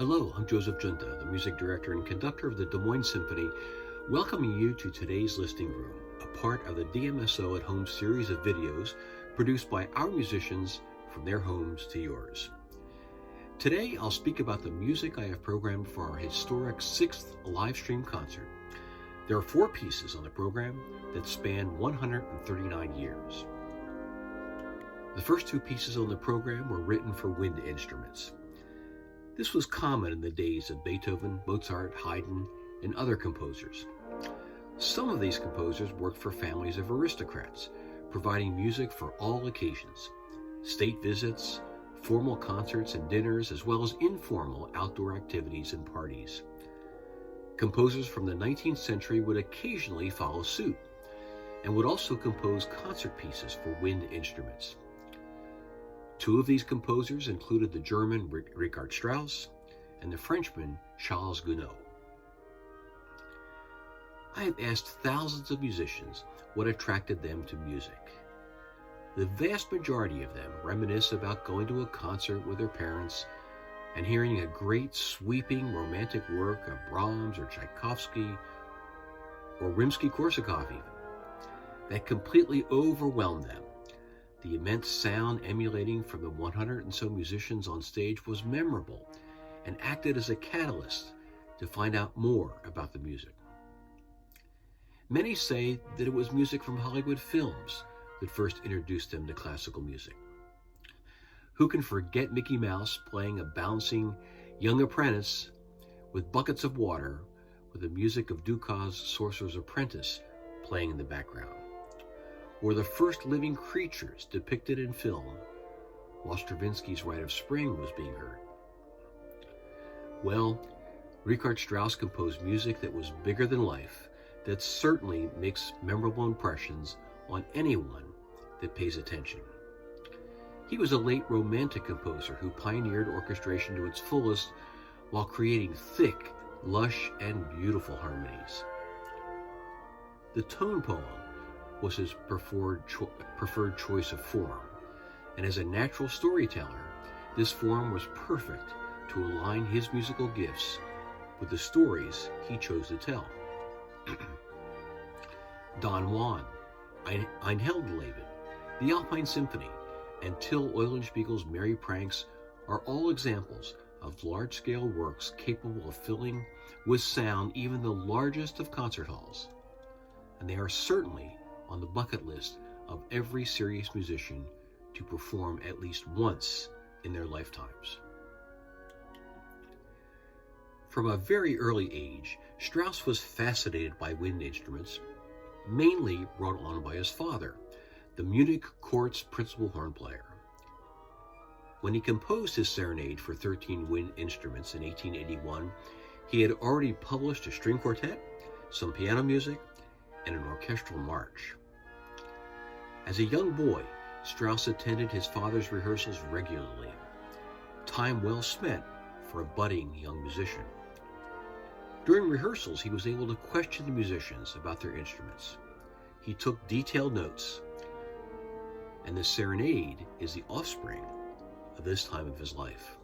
Hello, I'm Joseph Giunta, the music director and conductor of the Des Moines Symphony, welcoming you to today's Listening Room, a part of the DMSO at Home series of videos produced by our musicians from their homes to yours. Today, I'll speak about the music I have programmed for our historic 6th live stream concert. There are 4 pieces on the program that span 139 years. The first 2 pieces on the program were written for wind instruments. This was common in the days of Beethoven, Mozart, Haydn, and other composers. Some of these composers worked for families of aristocrats, providing music for all occasions, state visits, formal concerts and dinners, as well as informal outdoor activities and parties. Composers from the 19th century would occasionally follow suit, and would also compose concert pieces for wind instruments. 2 of these composers included the German Richard Strauss and the Frenchman Charles Gounod. I have asked thousands of musicians what attracted them to music. The vast majority of them reminisce about going to a concert with their parents and hearing a great sweeping romantic work of Brahms or Tchaikovsky or Rimsky-Korsakov even, that completely overwhelmed them. The immense sound emanating from the 100 and so musicians on stage was memorable and acted as a catalyst to find out more about the music. Many say that it was music from Hollywood films that first introduced them to classical music. Who can forget Mickey Mouse playing a bouncing young apprentice with buckets of water with the music of Dukas' Sorcerer's Apprentice playing in the background? Or the first living creatures depicted in film while Stravinsky's Rite of Spring was being heard. Well, Richard Strauss composed music that was bigger than life, that certainly makes memorable impressions on anyone that pays attention. He was a late Romantic composer who pioneered orchestration to its fullest while creating thick, lush, and beautiful harmonies. The tone poem was his preferred choice of form, and as a natural storyteller, this form was perfect to align his musical gifts with the stories he chose to tell. Don Juan, Ein Heldenleben, the Alpine Symphony, and Till Eulenspiegel's Merry Pranks are all examples of large-scale works capable of filling with sound even the largest of concert halls, and they are certainly on the bucket list of every serious musician to perform at least once in their lifetimes. From a very early age, Strauss was fascinated by wind instruments, mainly brought on by his father, the Munich court's principal horn player. When he composed his Serenade for 13 wind instruments in 1881, he had already published a string quartet, some piano music, and an orchestral march. As a young boy, Strauss attended his father's rehearsals regularly, time well spent for a budding young musician. During rehearsals, he was able to question the musicians about their instruments. He took detailed notes, and the Serenade is the offspring of this time of his life.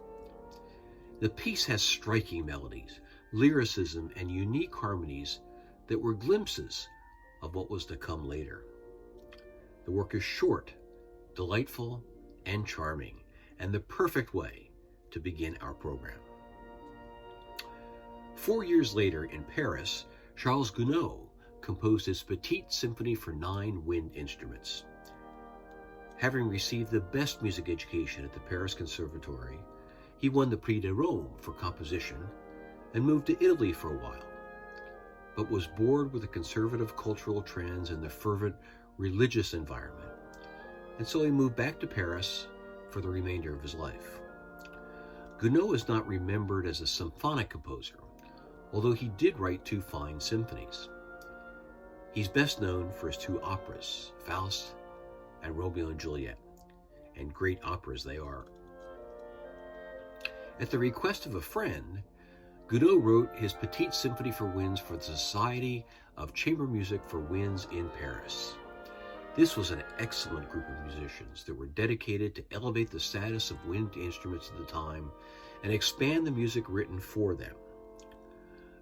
The piece has striking melodies, lyricism, and unique harmonies that were glimpses of what was to come later. The work is short, delightful, and charming, and the perfect way to begin our program. 4 years later in Paris, Charles Gounod composed his Petite Symphony for 9 wind instruments. Having received the best music education at the Paris Conservatory, he won the Prix de Rome for composition and moved to Italy for a while, but was bored with the conservative cultural trends and the fervent religious environment, and so he moved back to Paris for the remainder of his life. Gounod is not remembered as a symphonic composer, although he did write 2 fine symphonies. He's best known for his 2 operas, Faust and Romeo and Juliet, and great operas they are. At the request of a friend, Gounod wrote his Petite Symphony for Winds for the Society of Chamber Music for Winds in Paris. This was an excellent group of musicians that were dedicated to elevate the status of wind instruments at the time and expand the music written for them.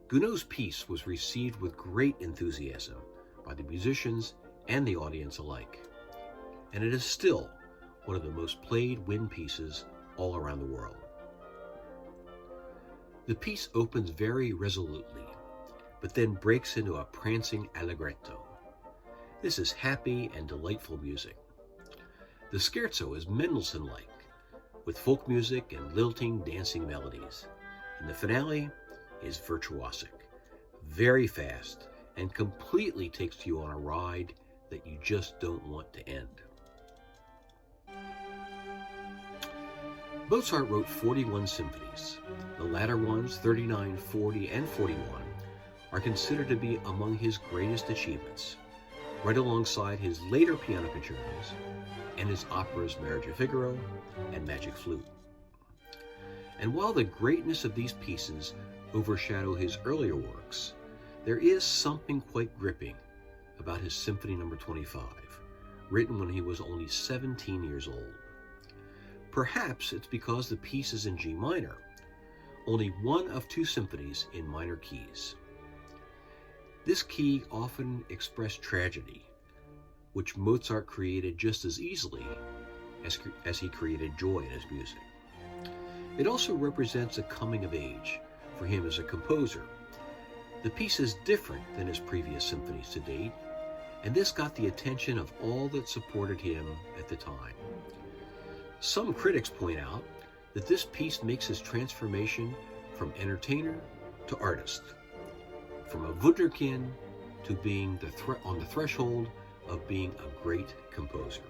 Gounod's piece was received with great enthusiasm by the musicians and the audience alike, and it is still one of the most played wind pieces all around the world. The piece opens very resolutely, but then breaks into a prancing allegretto. This is happy and delightful music. The scherzo is Mendelssohn-like, with folk music and lilting dancing melodies, and the finale is virtuosic, very fast, and completely takes you on a ride that you just don't want to end. Mozart wrote 41 symphonies. The latter ones, 39, 40, and 41, are considered to be among his greatest achievements, right alongside his later piano concertos and his operas Marriage of Figaro and Magic Flute. And while the greatness of these pieces overshadow his earlier works, there is something quite gripping about his Symphony No. 25, written when he was only 17 years old. Perhaps it's because the piece is in G minor, only one of two symphonies in minor keys. This key often expressed tragedy, which Mozart created just as easily as he created joy in his music. It also represents a coming of age for him as a composer. The piece is different than his previous symphonies to date, and this got the attention of all that supported him at the time. Some critics point out that this piece makes his transformation from entertainer to artist, from a wunderkind to being on the threshold of being a great composer.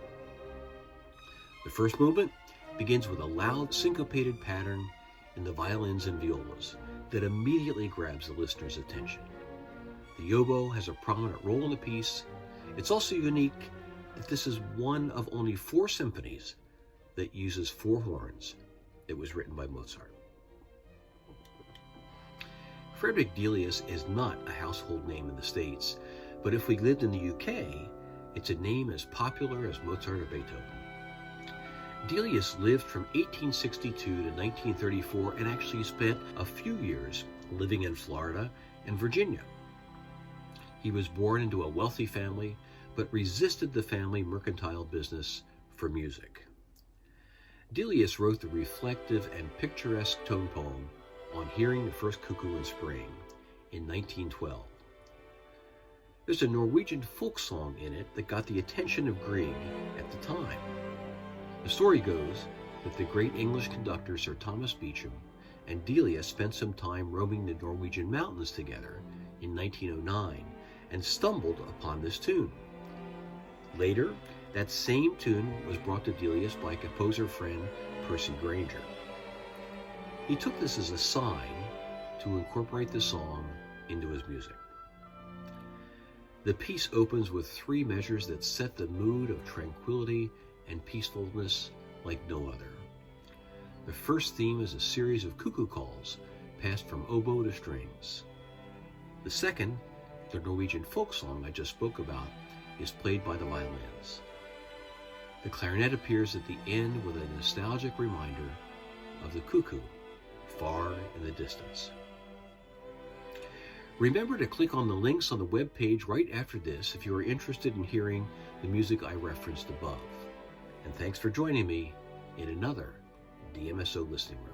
The first movement begins with a loud syncopated pattern in the violins and violas that immediately grabs the listener's attention. The oboe has a prominent role in the piece. It's also unique that this is one of only 4 symphonies that uses 4 horns. It was written by Mozart. Friedrich Delius is not a household name in the States, but if we lived in the UK, it's a name as popular as Mozart or Beethoven. Delius lived from 1862 to 1934 and actually spent a few years living in Florida and Virginia. He was born into a wealthy family, but resisted the family mercantile business for music. Delius wrote the reflective and picturesque tone poem On Hearing the First Cuckoo in Spring in 1912. There's a Norwegian folk song in it that got the attention of Grieg at the time. The story goes that the great English conductor Sir Thomas Beecham and Delius spent some time roaming the Norwegian mountains together in 1909 and stumbled upon this tune. Later, that same tune was brought to Delius by composer friend Percy Grainger. He took this as a sign to incorporate the song into his music. The piece opens with 3 measures that set the mood of tranquility and peacefulness like no other. The first theme is a series of cuckoo calls passed from oboe to strings. The second, the Norwegian folk song I just spoke about, is played by the violins. The clarinet appears at the end with a nostalgic reminder of the cuckoo far in the distance. Remember to click on the links on the web page right after this if you are interested in hearing the music I referenced above. And thanks for joining me in another DMSO Listening Room.